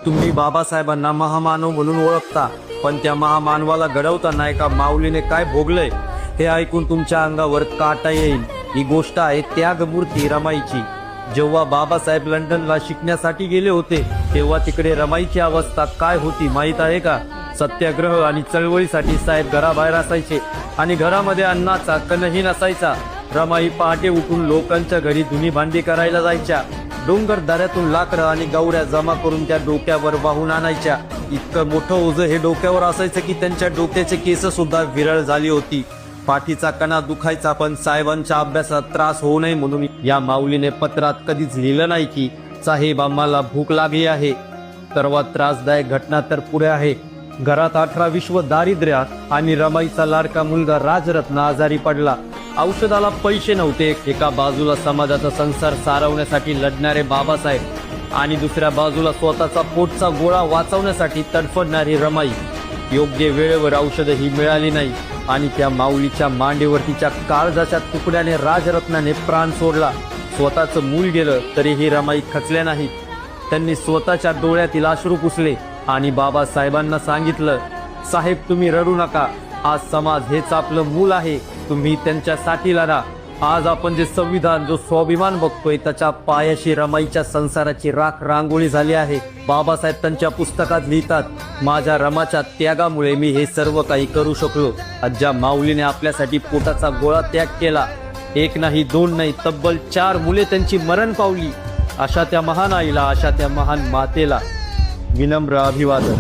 तुम्ही बाबासाहेबांना महामानव म्हणून ओळखता, पण त्या महामानवाला घडवताना एका माऊलीने काय भोगलंय हे ऐकून तुमच्या अंगावर काटा येईल। ही गोष्ट आहे त्यागमूर्ती रमाईची। जेव्हा बाबासाहेब लंडनला शिकण्यासाठी गेले होते तेव्हा तिकडे रमाईची अवस्था काय होती माहीत आहे का? सत्याग्रह आणि चळवळीसाठी साहेब घराबाहेर असायचे आणि घरामध्ये अन्नाचा कणही नसायचा। रमाई पहाटे उठून लोकांच्या घरी धुनी भांडी करायला जायच्या। डोंगर दऱ्यातून लाकडं आणि गवऱ्या जमा करून त्या डोक्यावर वाहून आणायच्या। इतकं मोठं ओझं हे डोक्यावर असायचं की त्यांच्या डोक्याचे केस सुद्धा विरळ झाली होती। पाठीचा कणा दुखायचा, पण साहेबांच्या अभ्यासात त्रास होऊ नये म्हणून या माऊलीने पत्रात कधीच लिहिलं नाही की साहेब आम्हाला भूक लागली आहे। सर्वात त्रासदायक घटना तर पुढे आहे। घरात 18 विश्व दारिद्र्यात आणि रमाईचा लाडका मुलगा राजरत्न आजारी पडला। औषधाला पैसे नव्हते। एका बाजूला समाजाचा संसार सारवण्यासाठी लढणारे बाबासाहेब आणि दुसऱ्या बाजूला स्वतःचा पोटचा गोळा वाचवण्यासाठी तडफडणारी रमाई। योग्य वेळेवर औषधही मिळाली नाही आणि त्या माऊलीच्या मांडीवर तिच्या काळजाच्या तुकड्याने राजरत्नाने प्राण सोडला। स्वतःचं मूल गेलं तरीही रमाई खचल्या नाहीत। त्यांनी स्वतःच्या डोळ्यातील अश्रू पुसले आणि बाबासाहेबांना सांगितलं, साहेब तुम्ही रडू नका, आज समाज हेच आपलं मूल आहे, तुम्ही त्यांच्यासाठी लढा। आज आपण जे संविधान, जो स्वाभिमान बघतोय त्याच्या पायाशी रमाईच्या संसाराची राख रांगोळी झाली आहे। बाबासाहेब त्यांच्या पुस्तकात लिहितात, माझ्या रमाच्या त्यागामुळे मी हे सर्व काही करू शकलो। आज ज्या माऊलीने आपल्यासाठी पोटाचा गोळा त्याग केला, एक नाही दोन नाही तब्बल 4 मुले त्यांची मरण पावली, अशा त्या महान आईला, अशा त्या महान मातेला विनम्र अभिवादन।